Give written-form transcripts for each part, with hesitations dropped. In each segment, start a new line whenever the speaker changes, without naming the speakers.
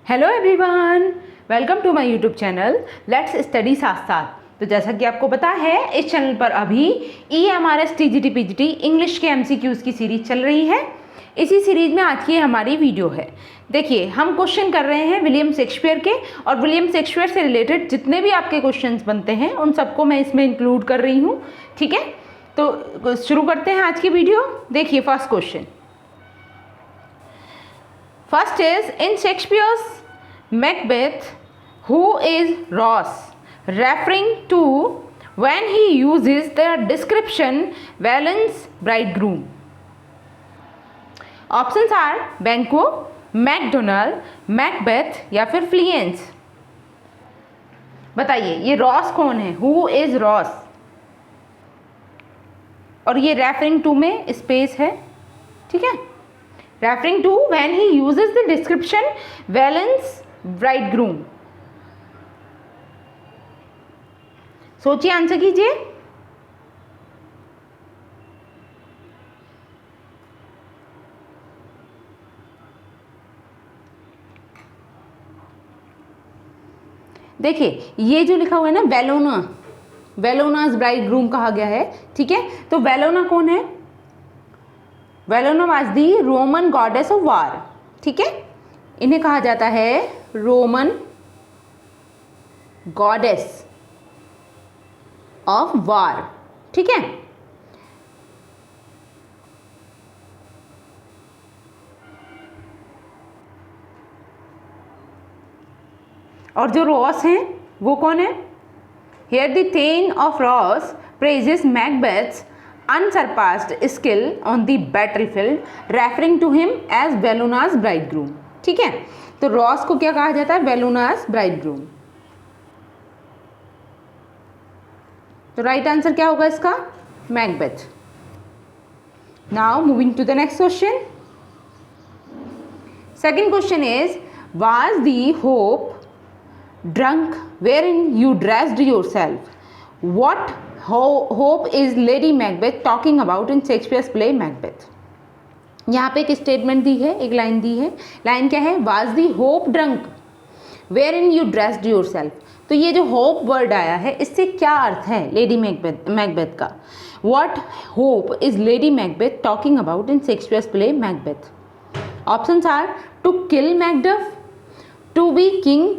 Hello everyone, welcome to my YouTube channel let's study साथ साथ। तो जैसा कि आपको पता है, इस चैनल पर अभी EMRS TGT PGT इंग्लिश के MCQs की सीरीज चल रही है। इसी सीरीज में आज की हमारी वीडियो है। देखिए, हम क्वेश्चन कर रहे हैं विलियम शेक्सपियर के, और विलियम शेक्सपियर से रिलेटेड जितने भी आपके क्वेश्चंस बनते हैं उन सबको मैं इसमें इंक्लूड कर रही हूँ। ठीक है, तो शुरू करते हैं आज की वीडियो। देखिए, first question first is in Shakespeare's Macbeth, who is Ross referring to when he uses the description Valens bridegroom? Options are Banquo, MacDonald, Macbeth या फिर फ्लिएंस। बताइए, ये रॉस कौन है? Who is Ross? और ये रेफरिंग टू में स्पेस है। ठीक है, referring to when he uses the description Valens bridegroom। सोचिए, आंसर कीजिए। देखिए, ये जो लिखा हुआ है ना वेलोना, वेलोनास ब्राइडग्रूम कहा गया है। ठीक है, तो वेलोना कौन है? Bellona was the Roman goddess of war. ठीक है, इन्हें कहा जाता है रोमन गॉडेस ऑफ वार। ठीक है, और जो रॉस हैं वो कौन है? Here the thane of Ross praises Macbeth's unsurpassed skill on the battlefield, referring to him as Velona's bridegroom। ठीक है, तो रॉस को क्या कहा जाता है? Velona's bridegroom। तो राइट आंसर क्या होगा इसका? Macbeth. Now moving to the next question. Second question is, was the hope drunk wherein you dressed yourself? What hope is Lady Macbeth talking about in Shakespeare's play Macbeth? यहाँ पे एक statement दी है, एक line दी है। Line क्या है? Was the hope drunk wherein you dressed yourself। तो ये जो hope वर्ड आया है, इससे क्या अर्थ है लेडी मैकबेथ का? What hope is Lady Macbeth talking about in Shakespeare's play Macbeth? Options are to kill Macduff, to be king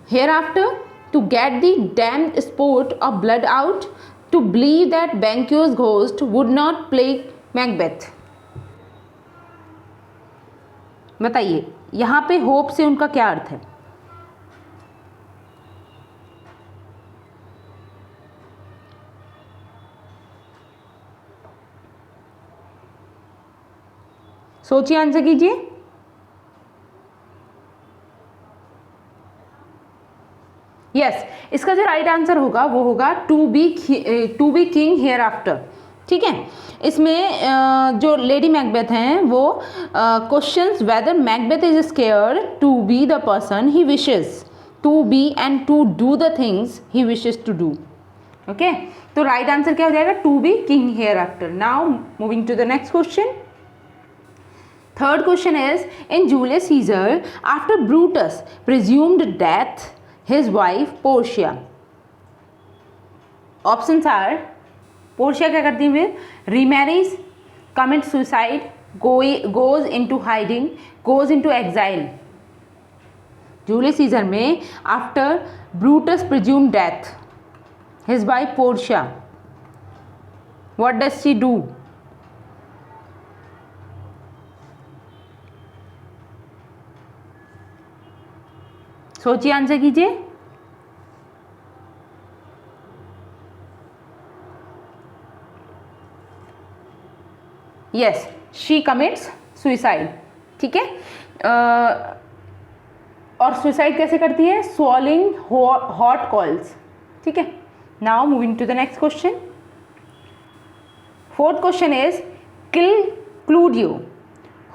hereafter, to get the damned sport of blood out, to believe that Banquo's ghost would not plague Macbeth। बताइए, यहाँ पे hope से उनका क्या अर्थ है? सोचिए, answer कीजिए। Yes, इसका जो राइट आंसर होगा वो होगा to be king hereafter. ठीक है, इसमें जो लेडी मैकबेथ हैं वो questions whether Macbeth is scared to be the person he wishes to be and to do the things he wishes to do. Okay, तो राइट आंसर क्या हो जाएगा? To be king hereafter. Now moving to the next question. Third question is, in Julius Caesar after Brutus presumed death his wife Portia। Options are, Portia क्या करती है? remarries, commits suicide, goes into hiding, goes into exile। Julius Caesar में after Brutus presumed death his wife Portia, what does she do? सोचिए, answer कीजिए। Yes, she commits suicide. ठीक है, और suicide कैसे करती है? Swallowing hot coals. ठीक है, now moving to the next question. Fourth question is, kill Claudio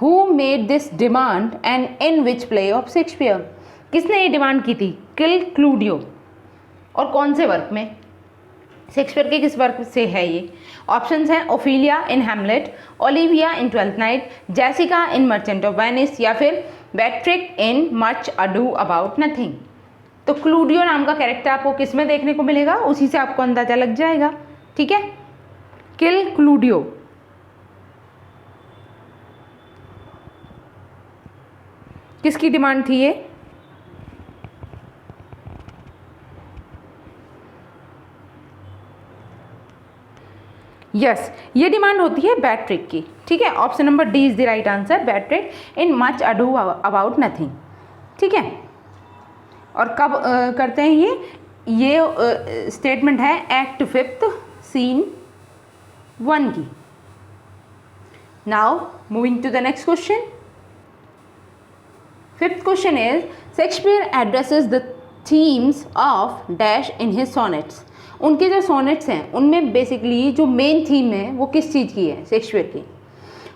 who made this demand and in which play of Shakespeare? किसने ये डिमांड की थी? किल क्लूडियो, और कौन से वर्क में? शेक्सपियर के किस वर्क से है ये? ऑप्शंस हैं Ophelia in Hamlet, Olivia in Twelfth Night, Jessica in Merchant of Venice या फिर Beatrice in Much Ado About Nothing. तो क्लूडियो नाम का कैरेक्टर आपको किस में देखने को मिलेगा, उसी से आपको अंदाजा लग जाएगा। ठीक है, किल क्लूडियो। किसकी डिमांड थी ये? यस, ये डिमांड होती है बेट्रिक की। ठीक है, option number D is the right answer, Beatrice in Much Ado About Nothing. ठीक है, और कब करते हैं ये स्टेटमेंट है एक्ट 5 सीन 1 की। Now moving to the next question. 5th question is Shakespeare addresses the themes of dash in his sonnets. उनके जो सोनेट्स हैं उनमें बेसिकली जो मेन थीम है वो किस चीज़ की है शेक्सपियर की?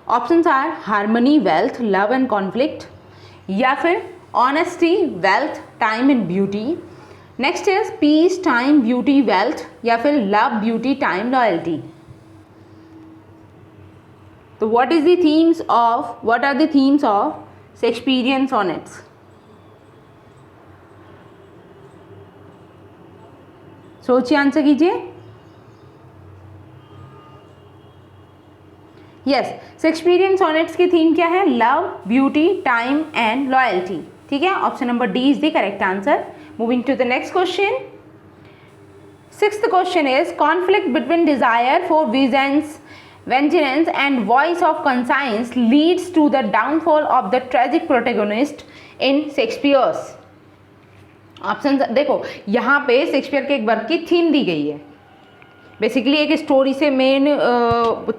Options are harmony, wealth, love and conflict, या फिर honesty, wealth, time and beauty. Next is peace, time, beauty, wealth, या फिर लव, ब्यूटी, टाइम, लॉयल्टी। तो what are the themes of Shakespearean sonnets? सोचिए, आंसर कीजिए। Yes, Shakespearean sonnets की theme क्या है? Love, beauty, time and loyalty. ठीक है, option number D is the correct answer. Moving to the next question. 6th question is conflict between desire for vengeance and voice of conscience leads to the downfall of the tragic protagonist in Shakespeare's। Option देखो, यहाँ पे Shakespeare के एक work की theme दी गई है। Basically एक story से मेन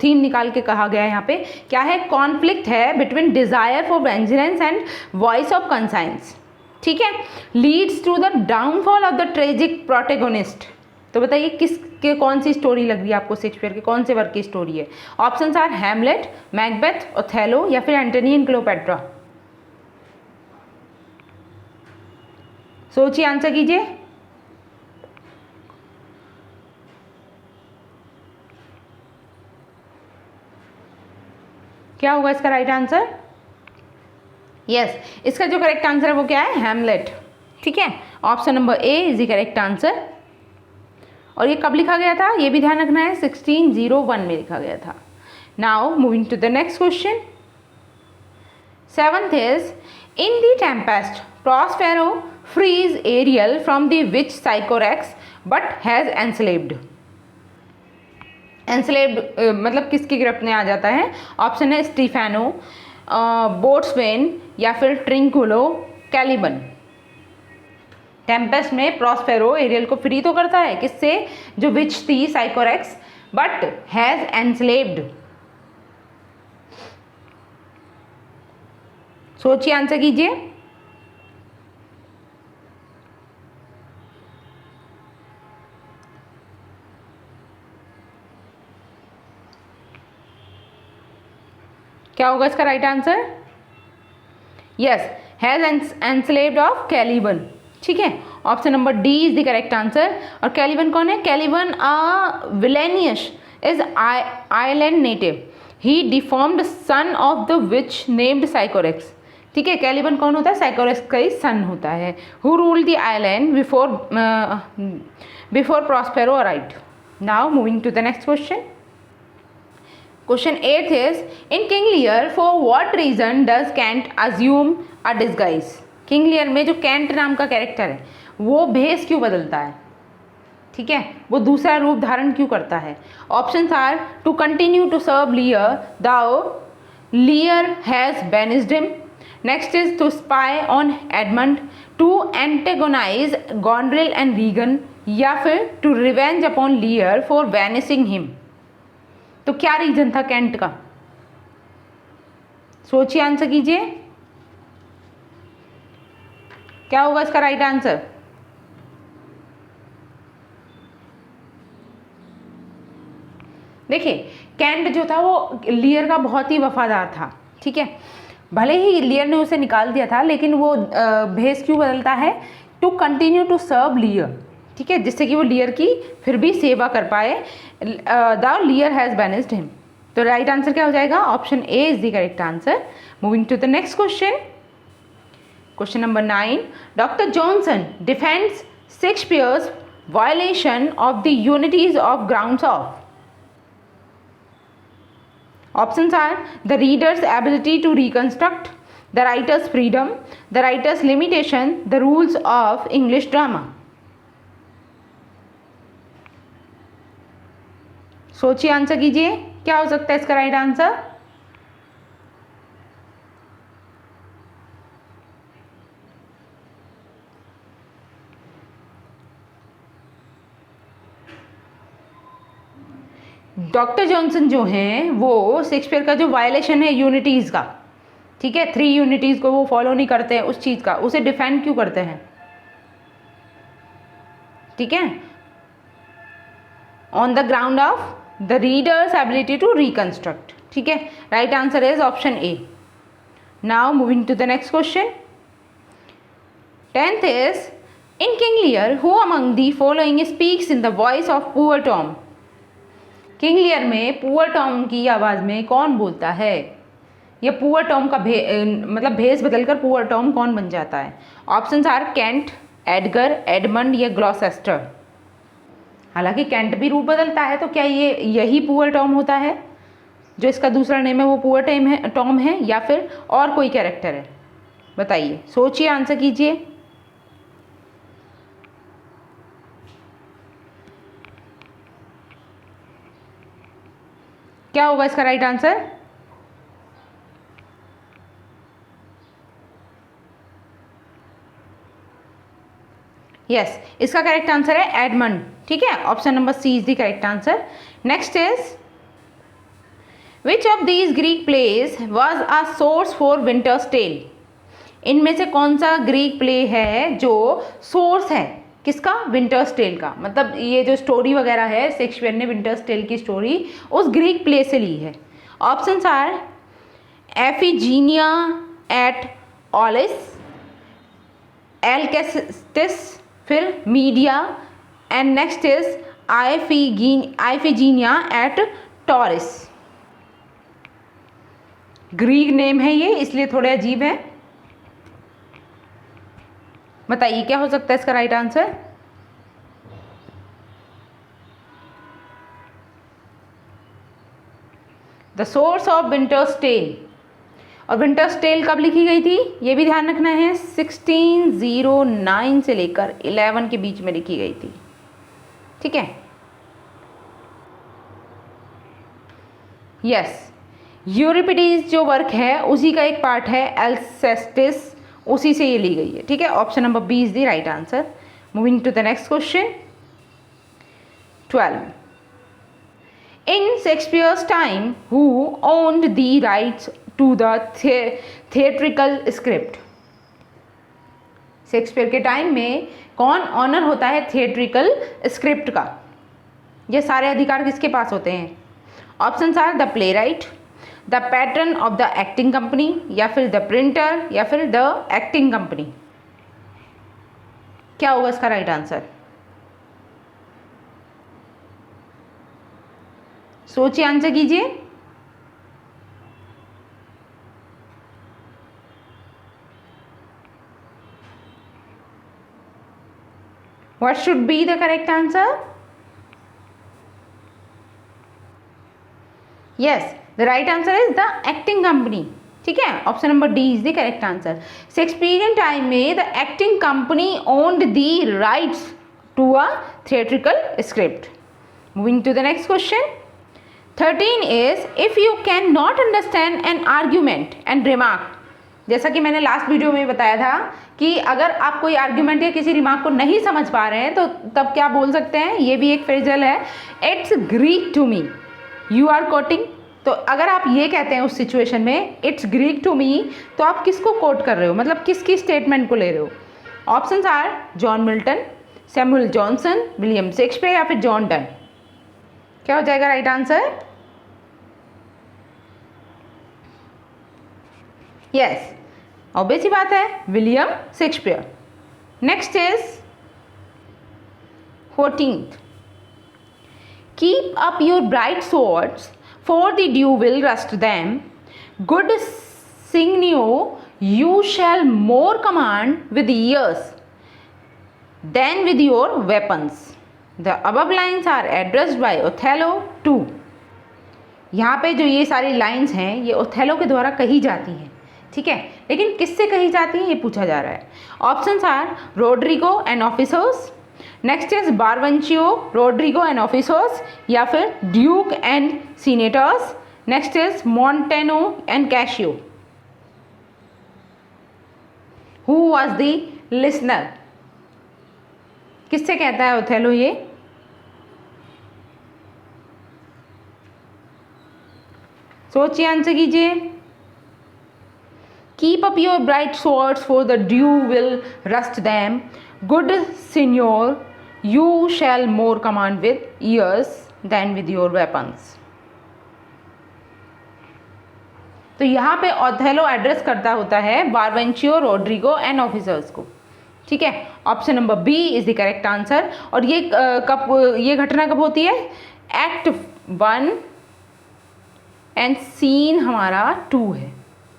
थीम निकाल के कहा गया है। यहाँ पे क्या है? कॉन्फ्लिक्ट है between desire for vengeance and voice of conscience. ठीक है, leads to the downfall of the tragic protagonist. तो बताइए कौन सी स्टोरी लग रही है आपको? शेक्सपियर के कौन से वर्क की स्टोरी है? Options are Hamlet, Macbeth, Othello, या फिर एंटनी एंड क्लियोपेट्रा। सोचिए, आंसर कीजिए। क्या होगा इसका राइट आंसर? यस, इसका जो करेक्ट आंसर है वो क्या है? हैमलेट। ठीक है, option number A is the correct answer. और ये कब लिखा गया था ये भी ध्यान रखना है, 1601 में लिखा गया था। Now moving to the next question. 7th is in the Tempest Prospero frees Ariel from the witch Sycorax but has enslaved. Enslaved मतलब किसकी गिरफ्त में आ जाता है? ऑप्शन है स्टीफेनो, बोट्सवेन, या फिर ट्रिंकुलो, कैलिबन। टेम्पेस्ट में प्रॉस्पेरो एरियल को फ्री तो करता है, किससे? जो विच थी साइकोरेक्स, बट हैज एंस्लेव्ड। सोचिए, आंसर कीजिए। क्या होगा इसका right answer? Yes, has enslaved of Caliban. ठीक है, option number D is the correct answer. और कैलिबन कौन है? Caliban villainous is Ireland native, he deformed son of the witch named Sycorax. ठीक है, कैलिबन कौन होता है? साइकोरेक्स का ही सन होता है। Who ruled the island before Prospero arrived. Now moving to the next question. Question 8th is in King Lear for what reason does Kent assume a disguise. King Lear में जो cantt नाम का character है वो भेष क्यों बदलता है? ठीक है, वो दूसरा रूप धारण क्यों करता है? Options are to continue to serve Lear though Lear has banished him. Next is to spy on Edmund, to antagonize Goneril and Regan, या फिर to revenge upon Lear for banishing him. तो क्या रीजन था cantt का? सोचिए, answer कीजिए। क्या होगा इसका राइट आंसर? देखिए, कैंट जो था वो लियर का बहुत ही वफादार था। ठीक है, भले ही लियर ने उसे निकाल दिया था, लेकिन वो भेष क्यों बदलता है? To continue to serve Lear. ठीक है, जिससे कि वो लियर की फिर भी सेवा कर पाए। The Lear has banished him. तो राइट आंसर क्या हो जाएगा? Option A is the correct answer. Moving to the next question. Question number 9. Dr. Johnson defends Shakespeare's violation of the unities of grounds of. Options are the reader's ability to reconstruct, the writer's freedom, the writer's limitation, the rules of English drama. सोचिए, answer कीजिए, क्या हो सकता है इसका right answer? Doctor Johnson जो हैं वो शेक्सपियर का जो वायलेशन है यूनिटीज़ का, ठीक है, 3 यूनिटीज़ को वो फॉलो नहीं करते हैं, उस चीज़ का उसे डिफेंड क्यों करते हैं? ठीक है, on the ground of the readers ability to reconstruct. ठीक है, right answer is option A. Now moving to the next question. 10th is in King Lear who among the following speaks in the voice of poor Tom. King Lear में poor Tom की आवाज़ में कौन बोलता है? या poor Tom का मतलब भेस बदलकर पुअर टॉम कौन बन जाता है? Options are Kent, Edgar, Edmund या ग्लॉसेस्टर. हालांकि केंट भी रूप बदलता है, तो क्या ये यही पुअर टॉम होता है जो इसका दूसरा नेम है वो पुअर टॉम है या फिर और कोई कैरेक्टर है? बताइए, सोचिए, आंसर कीजिए. क्या होगा इसका राइट आंसर? यस, इसका करेक्ट आंसर है एडमंड. ठीक है, option number C is the correct answer. Next is which of these Greek plays was a source for Winter's Tale. इनमें से कौन सा ग्रीक प्ले है जो सोर्स है किसका? विंटर्स टेल का. मतलब ये जो स्टोरी वगैरह है शेक्सपियर ने विंटर्स टेल की स्टोरी उस ग्रीक प्ले से ली है. Options are Iphigenia at Aulis, Alcestis, फिर Medea, and next is Iphigenia at Tauris. Greek name है ये, इसलिए थोड़े अजीब है. बताइए क्या हो सकता है इसका right answer? The source of Winter's Tale. और विंटर्स टेल कब लिखी गई थी ये भी ध्यान रखना है, 1609 से लेकर 11 के बीच में लिखी गई थी. ठीक है, यस, यूरिपिडीज जो वर्क है उसी का एक पार्ट है एल्सेस्टिस, उसी से ये ली गई है. ठीक है, option number B is the right answer. Moving to the next question. 12. In Shakespeare's time, who owned the rights to the theatrical script? Shakespeare के टाइम में कौन ऑनर होता है थिएट्रिकल स्क्रिप्ट का? ये सारे अधिकार किसके पास होते हैं? Options are the playwright, the pattern of the acting company, या फिर द प्रिंटर, या फिर द एक्टिंग कंपनी. क्या होगा इसका राइट आंसर? सोचिए, आंसर कीजिए. What should be the correct answer? Yes, the right answer is the acting company. ठीक है, option number D is the correct answer. Shakespearean time में the acting company owned the rights to a theatrical script. Moving to the next question. 13 is if you can not understand an argument and remark. जैसा कि मैंने last video में बताया था कि अगर आप कोई आर्ग्यूमेंट या किसी रिमार्क को नहीं समझ पा रहे हैं तो तब क्या बोल सकते हैं? ये भी एक फ्रेजल है, it's Greek to me, you are quoting. तो अगर आप ये कहते हैं उस सिचुएशन में इट्स ग्रीक टू मी, तो आप किसको कोट कर रहे हो, मतलब किसकी स्टेटमेंट को ले रहे हो? Options are John Milton, Samuel Johnson, William Shakespeare या फिर जॉन डन. क्या हो जाएगा राइट आंसर? यस, ऑब्वियस ही बात है, William Shakespeare. Next is 14th. Keep up your bright swords, for the dew will rust them. Good sinew you shall more command with ears than with your weapons. The above lines are addressed by Othello to. यहाँ पे जो ये सारी lines हैं ये Othello के द्वारा कही जाती हैं, ठीक है, लेकिन किससे कही जाती हैं ये पूछा जा रहा है. Options are Roderigo and officers, next is Brabantio, Roderigo and officers, या फिर duke and senators, next is Montano and Cassio. Who was the listener? किससे कहता है ओथेलो ये? सोचिए, आंसर कीजिए. Keep up your bright swords for the dew will rust them. Good signor, you shall more command with ears than with your weapons. तो यहाँ पे Othello address करता होता है बारवेंचियो, रोड्रिगो एंड ऑफिसर्स को, ठीक है. Option number B is the correct answer. और ये घटना कब होती है? एक्ट 1 एंड सीन हमारा 2 है.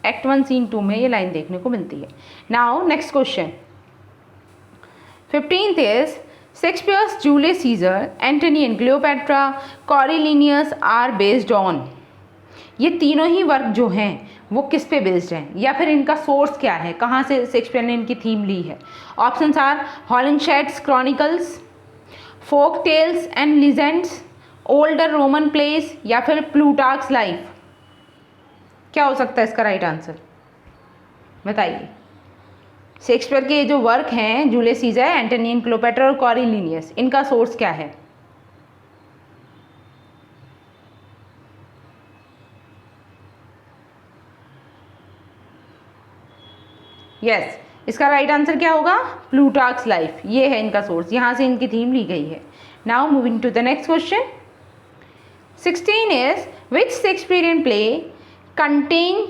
एक्ट 1 सीन 2 में ये लाइन देखने को मिलती है. Now next question 15th is Shakespeare's Julius Caesar, Antony and Cleopatra, Coriolanus are based on. ये तीनों ही वर्क जो हैं वो किस पे बेस्ड हैं, या फिर इनका सोर्स क्या है, कहाँ से शेक्सपियर ने इनकी थीम ली है. Options are Holinshed's Chronicles, folk tales and legends, older Roman plays, या फिर प्लूटार्क्स लाइफ. क्या हो सकता है इसका राइट आंसर? बताइए. शेक्सपियर के जो वर्क हैं Julius Caesar, Antony and Cleopatra और कॉरिलिनियस, इनका सोर्स क्या है? यस, इसका राइट आंसर क्या होगा? प्लूटार्क्स लाइफ. ये है इनका सोर्स, यहाँ से इनकी थीम ली गई है. Now moving to the next question 16 is which Shakespearean play contains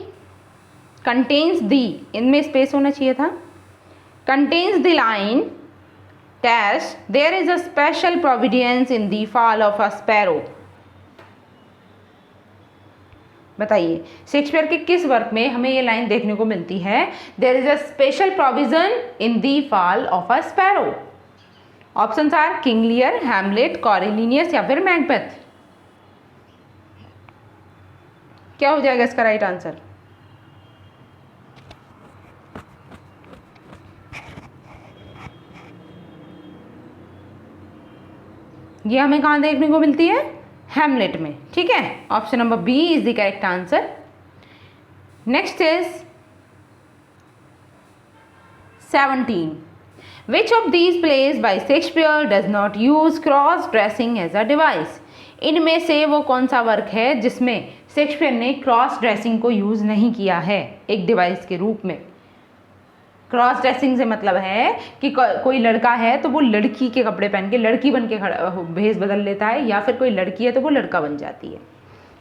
the, इनमें स्पेस होना चाहिए था, contains the line dash there is a special providence in the fall of a sparrow. बताइए शेक्सपियर के किस वर्क में हमें ये लाइन देखने को मिलती है? There is a special provision in the fall of a sparrow. Options are King Lear, Hamlet, Coriolanus, या फिर मैकबेथ. क्या हो जाएगा इसका राइट आंसर? ये हमें कहाँ देखने को मिलती है? हैमलेट में, ठीक है. Option number B is the correct answer. Next is 17 which of these plays by Shakespeare does not use cross dressing as a device. इनमें से वो कौन सा वर्क है जिसमें शेक्सपियर ने क्रॉस ड्रेसिंग को यूज़ नहीं किया है एक डिवाइस के रूप में? क्रॉस ड्रेसिंग से मतलब है कि कोई लड़का है तो वो लड़की के कपड़े पहन के लड़की बन के भेष बदल लेता है, या फिर कोई लड़की है तो वो लड़का बन जाती है,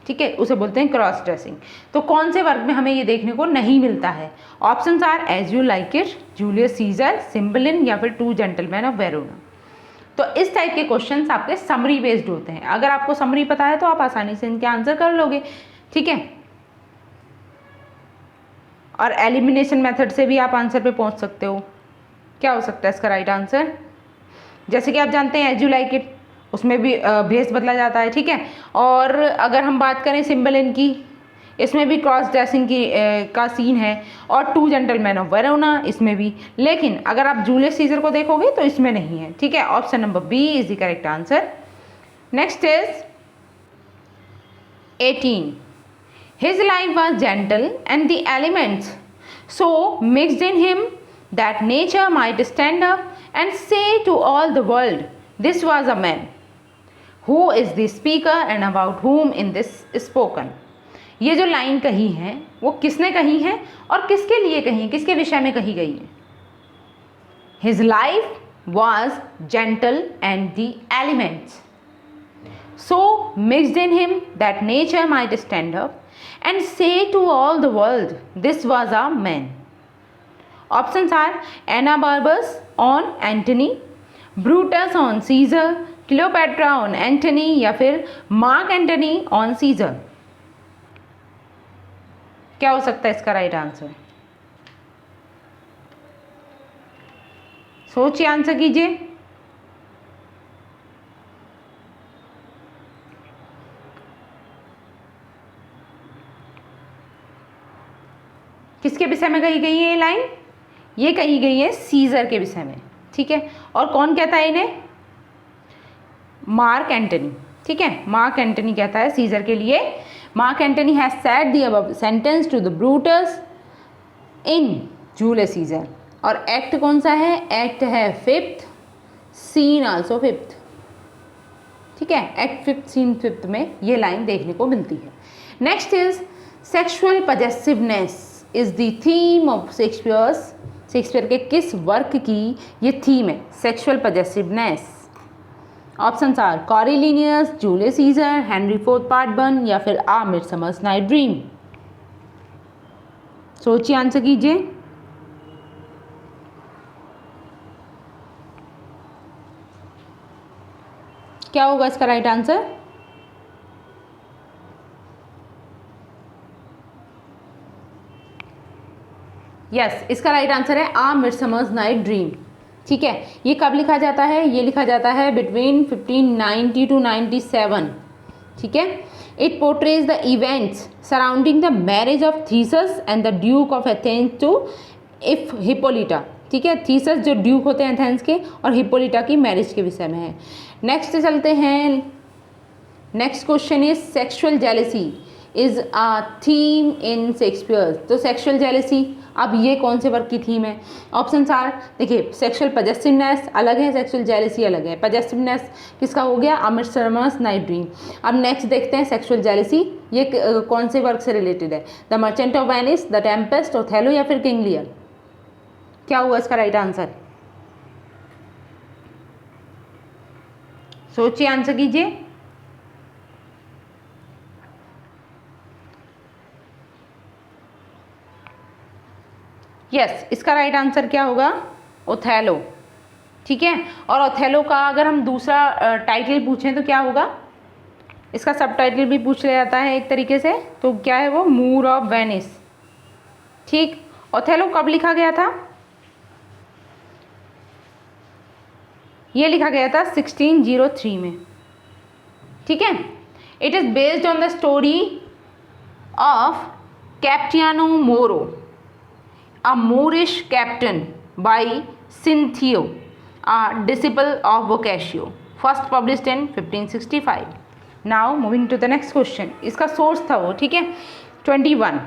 ठीक है, उसे बोलते हैं क्रॉस ड्रेसिंग. तो कौन से वर्क में हमें ये देखने को नहीं मिलता है? Options are as you like it, Julius Caesar, Cymbeline, या फिर टू जेंटलमैन ऑफ वेरोना. तो इस टाइप के क्वेश्चंस आपके समरी बेस्ड होते हैं. अगर आपको समरी पता है तो आप आसानी से इनके आंसर कर लोगे, ठीक है. और एलिमिनेशन मेथड से भी आप आंसर पे पहुंच सकते हो. क्या हो सकता है इसका राइट आंसर? जैसे कि आप जानते हैं एज यू लाइक इट, उसमें भी भेस बदला जाता है, ठीक है. और अगर हम बात करें सिम्बलिन की, इसमें भी क्रॉस ड्रेसिंग की का सीन है, और टू जेंटलमैन ऑफ वेरोना इसमें भी. लेकिन अगर आप जूलियस सीजर को देखोगे तो इसमें नहीं है, ठीक है. Option number B is the correct answer. Next is 18 His life was gentle and the elements so mixed in him that nature might stand up and say to all the world, this was a man. Who is the speaker and about whom in this spoken? ये जो line कही है वो किसने कही है और किसके लिए कही है, किसके विषय में कही गई है? His life was gentle and the elements so mixed in him that nature might stand up and say to all the world, this was a man. Options are Anabarnus on Antony, Brutus on Caesar, Cleopatra on Antony, या फिर Mark Antony on Caesar. क्या हो सकता है इसका right answer? सोचिए, answer कीजिए। किसके विषय में कही गई है ये लाइन? ये कही गई है सीजर के विषय में, ठीक है। और कौन कहता है इन्हें? मार्क एंटनी, ठीक है। मार्क एंटनी कहता है सीजर के लिए। Mark Antony has said the above sentence to the Brutus in Julius Caesar. और एक्ट कौन सा है? एक्ट है फिफ्थ, सीन आल्सो फिफ्थ, ठीक है। एक्ट फिफ्थ, सीन फिफ्थ में ये लाइन देखने को मिलती है। Next is sexual possessiveness is the theme of Shakespeare के किस वर्क की ये थीम है? Sexual possessiveness. Options are Coriolanus, Julius Caesar, Henry Fourth part 1 या फिर आ मिडसमर्स नाइट ड्रीम। सोचिए, आंसर कीजिए। क्या होगा इसका राइट आंसर? यस, इसका राइट आंसर है आ मिडसमर्स नाइट ड्रीम, ठीक है। ये कब लिखा जाता है? ये लिखा जाता है बिटवीन 1590 टू 97, ठीक है। It portrays the events surrounding the marriage of Theseus and the Duke of Athens to if Hippolyta, ठीक है। थीसस जो ड्यूक होते हैं एथेंस के, और हिपोलिटा की मैरिज के विषय में है। नेक्स्ट चलते हैं। Next question is sexual jealousy is a theme in Shakespeare. तो सेक्सुअल जेलेसी, अब ये कौन से वर्क की थीम है? ऑप्शंस आर, देखिए, सेक्सुअल पजेसिवनेस अलग है, सेक्सुअल जेलेसी अलग है। पजेसिवनेस किसका हो गया? आ मिडसमर्स नाइट ड्रीम। अब नेक्स्ट देखते हैं सेक्सुअल जेलेसी, ये कौन से वर्क से रिलेटेड है? The merchant of Venice, the Tempest, Othello या फिर किंग लियर। क्या हुआ इसका राइट आंसर? सोचिए, आंसर कीजिए। यस, इसका राइट आंसर क्या होगा? ओथेलो, ठीक है। और ओथेलो का अगर हम दूसरा टाइटल पूछें तो क्या होगा? इसका सब टाइटल भी पूछ लिया जाता है एक तरीके से, तो क्या है वो? मूर ऑफ वेनिस, ठीक। ओथेलो कब लिखा गया था? ये लिखा गया था 1603 में, ठीक है। It is based on the story of Capitano Moro, a Moorish captain by Cinthio, a disciple of Boccaccio, first published in 1565. Now moving to the next question. इसका सोर्स था वो, ठीक है। 21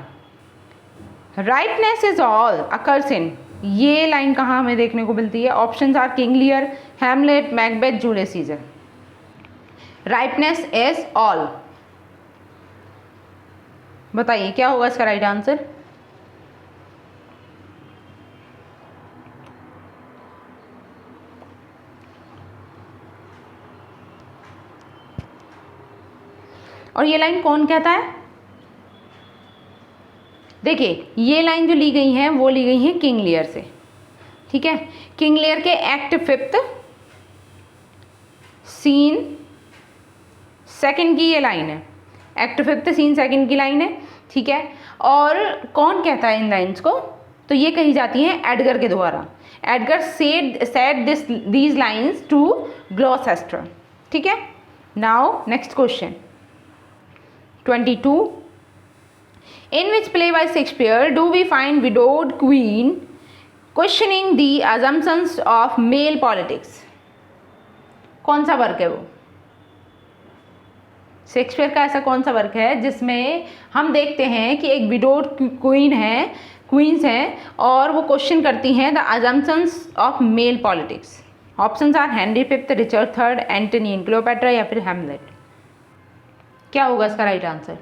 rightness is all occurs in, ये line कहाँ हमें देखने को मिलती है? Options are King Lear, Hamlet, Macbeth, Julius Caesar. Rightness is all, बताइए क्या होगा इसका राइट आंसर? और ये लाइन कौन कहता है? देखिए, ये लाइन जो ली गई है वो ली गई है किंग लियर से, ठीक है। किंग लियर के एक्ट फिफ्थ, सीन सेकंड की ये लाइन है। एक्ट फिफ्थ, सीन सेकंड की लाइन है, ठीक है। और कौन कहता है इन लाइन्स को? तो ये कही जाती हैं एडगर के द्वारा। Edgar said these lines to Gloucester, ठीक है। Now next question 22. In which play by Shakespeare do we find widowed queen questioning the assumptions of male politics? कौन सा वर्क है वो? शेक्सपियर का ऐसा कौन सा वर्क है जिसमें हम देखते हैं कि एक विडोड क्वींस हैं और वो क्वेश्चन करती हैं the assumptions of male politics? Options are Henry fifth, Richard third, Antony in Cleopatra या फिर हैमलेट। क्या होगा इसका राइट आंसर?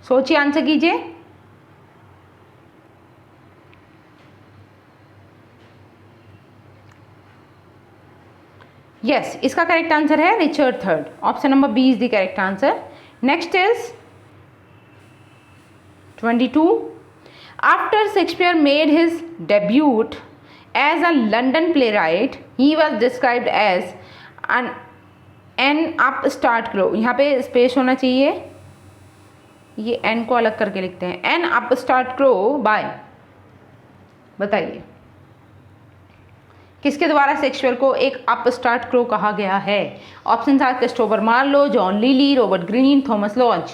सोचिए, आंसर कीजिए। यस, इसका करेक्ट आंसर है Richard third. Option number B is the correct answer. Next is 22. After Shakespeare made his debut as a London playwright, he was described as an upstart crow. यहाँ पे space होना चाहिए, ये N को अलग करके लिखते हैं, एन अपस्टार्ट क्रो बाय, बताइए किसके द्वारा शेक्सपियर को एक अपस्टार्ट क्रो कहा गया है? Option are Christopher Marlowe, John Lyly, Robert Greene, Thomas Lodge.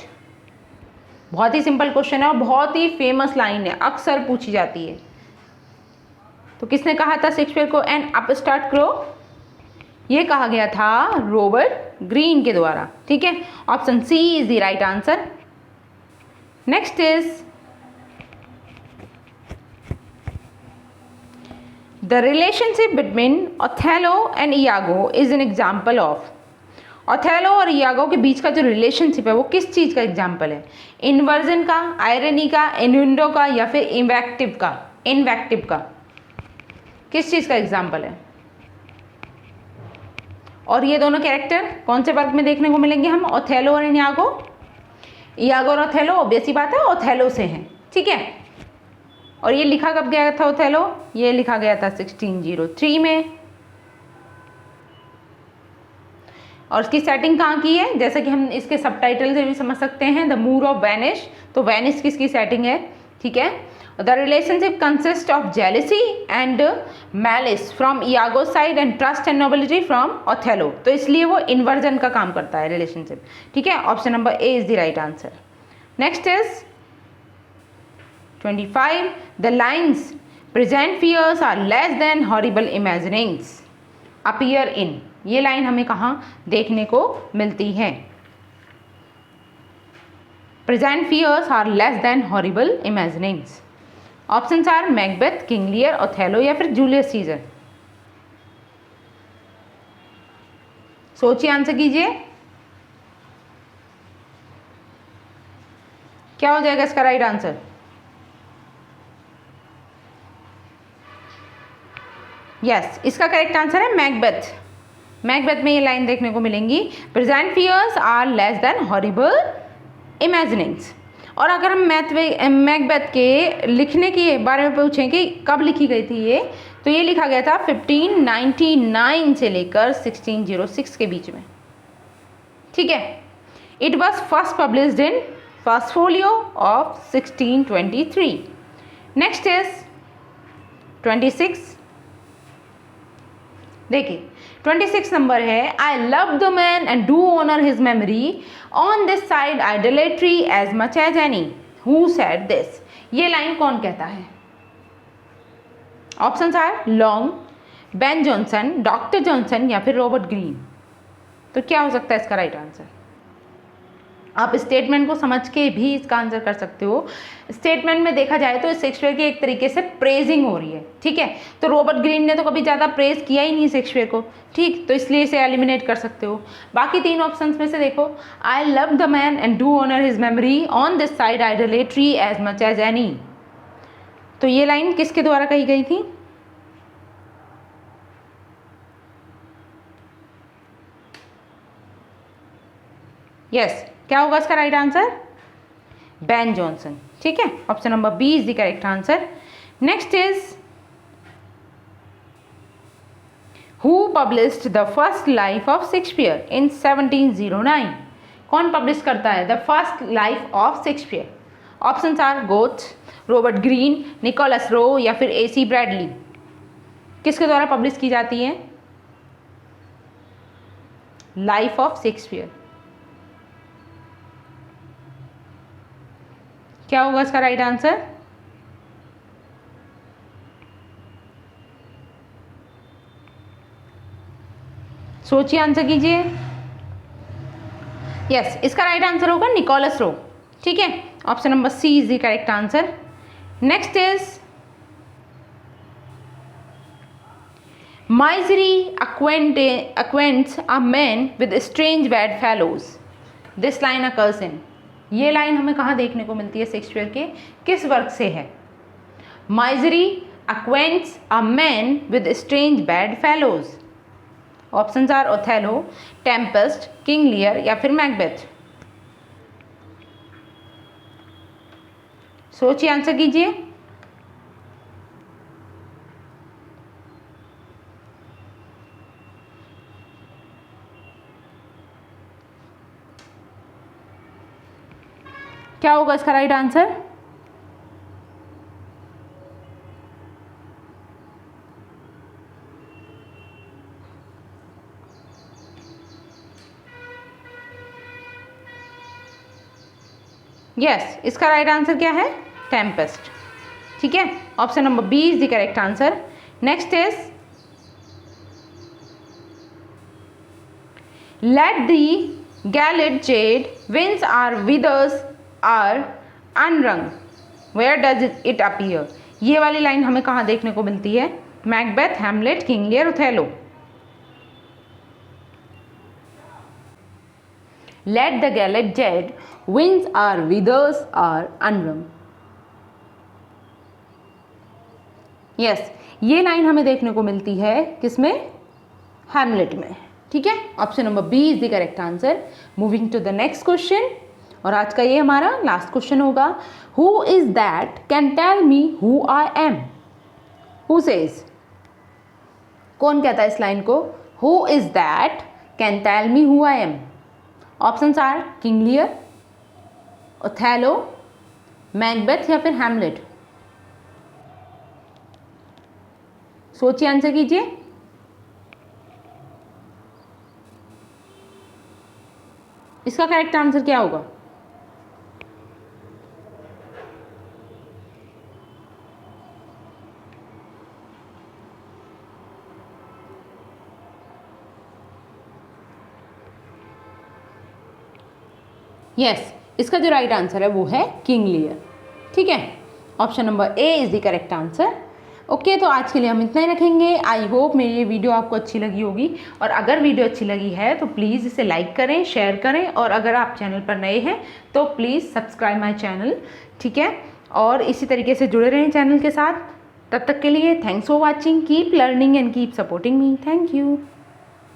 बहुत ही सिंपल क्वेश्चन है और बहुत ही फेमस लाइन है, अक्सर पूछी जाती है। तो किसने कहा था शेक्सपियर को एन अपस्टार्ट क्रो? ये कहा गया था रॉबर्ट ग्रीन के द्वारा, ठीक है। Option C is the right answer. Next is the relationship between Othello and Iago is an example of. Othello और इयागो के बीच का जो रिलेशनशिप है वो किस चीज़ का एग्जाम्पल है? इन्वर्जन का, आयरनी का, इन्यूंडो का, या फिर इन्वेक्टिव का? इन्वेक्टिव का किस चीज़ का एग्जाम्पल है? और ये दोनों कैरेक्टर कौन से वर्क में देखने को मिलेंगे हम? ओथेलो और इयागो। इयागो और ओथेलो ऑब्वियस सी बात है ओथेलो से हैं, ठीक है। और ये लिखा कब गया था ओथेलो? ये लिखा गया था 1603 में। और इसकी सेटिंग कहाँ की है? जैसा कि हम इसके सबटाइटल से भी समझ सकते हैं, द मूर ऑफ वेनिस। तो वेनिस किसकी सेटिंग है, ठीक है। The relationship consist of jealousy and malice from Iago side and trust and nobility from Othello. तो इसलिए वो इन्वर्जन का काम करता है रिलेशनशिप, ठीक है। Option number A is the right answer. Next is 25. The lines present fears are less than horrible imaginings appear in। ये लाइन हमें कहाँ देखने को मिलती है? Present fears are less than horrible imaginings। Options are Macbeth, King Lear, Othello या फिर Julius Caesar. सोचिए, आंसर कीजिए, क्या हो जाएगा इसका राइट आंसर? यस, इसका करेक्ट आंसर है मैकबेथ। मैकबेथ में ये लाइन देखने को मिलेंगी, present fears are less than horrible imaginings. और अगर हम मैकबेथ के लिखने के बारे में पूछें कि कब लिखी गई थी ये, तो ये लिखा गया था 1599 से लेकर 1606 के बीच में, ठीक है। It was first published in first folio of 1623। Next is 26। देखिए 26 नंबर है, I love the man and do honour his memory on this side idolatry as much as any who said this. ये line कौन कहता है? Options are long, Ben Jonson, doctor Johnson या फिर Robert Greene. तो क्या हो सकता है इसका राइट आंसर? आप स्टेटमेंट को समझ के भी इसका आंसर कर सकते हो। स्टेटमेंट में देखा जाए तो शेक्सपियर की एक तरीके से प्रेजिंग हो रही है, ठीक है। तो रॉबर्ट ग्रीन ने तो कभी ज़्यादा प्रेज किया ही नहीं शेक्सपियर को, ठीक, तो इसलिए इसे एलिमिनेट कर सकते हो। बाकी तीन ऑप्शंस में से देखो, I love the man and do honour his memory on this side idolatry as much as any. तो ये लाइन किसके द्वारा कही गई थी? यस, क्या होगा इसका राइट आंसर? बेन जॉनसन, ठीक है। Option number B is the correct answer. Next is who published the first life of Shakespeare in 1709। कौन पब्लिश करता है the first life of Shakespeare? Options are Goethe, Robert Greene, Nicholas Rowe या फिर AC Bradley. किसके द्वारा publish की जाती है लाइफ ऑफ शेक्सपियर? क्या होगा इसका राइट आंसर? सोचिए, आंसर कीजिए। यस, इसका राइट आंसर होगा निकोलस रो, ठीक है। Option number C is the correct answer. Next is misery acquaints a man with strange bad fellows this line occurs in। ये लाइन हमें कहाँ देखने को मिलती है शेक्सपियर के किस वर्क से है? misery acquaints a man with strange bad fellows। Options are Othello, Tempest, King Lear या फिर मैकबेथ। सोचिए, आंसर कीजिए। क्या होगा इसका राइट आंसर? यस, इसका राइट आंसर क्या है? टेम्पेस्ट। ठीक है, option number B is the correct answer. Next is let the galled jade wince our withers are unwrung, where does it appear. ये वाली लाइन हमें कहाँ देखने को मिलती है? Macbeth, Hamlet, King Lear, Othello. Let the gallop jet winds our withers are unwrung. Yes, ये line हमें देखने को मिलती है किसमें? हैमलेट में। ठीक है, option number B is the correct answer. Moving to the next question, और आज का ये हमारा लास्ट क्वेश्चन होगा। Who is that can tell me who I am? Who says? कौन कहता है इस लाइन को? Who is that can tell me who I am? Options are King Lear, Othello, Macbeth या फिर हैमलेट। सोचिए, आंसर कीजिए। इसका करेक्ट आंसर क्या होगा? यस, इसका जो राइट आंसर है वो है किंग लियर। ठीक है, option number A is the correct answer. Okay, तो आज के लिए हम इतना ही रखेंगे। आई होप मेरी ये वीडियो आपको अच्छी लगी होगी, और अगर वीडियो अच्छी लगी है तो प्लीज़ इसे लाइक करें, शेयर करें, और अगर आप चैनल पर नए हैं तो प्लीज़ सब्सक्राइब माई चैनल। ठीक है, और इसी तरीके से जुड़े रहें चैनल के साथ। तब तक के लिए thanks for watching, keep learning and keep supporting me. Thank you.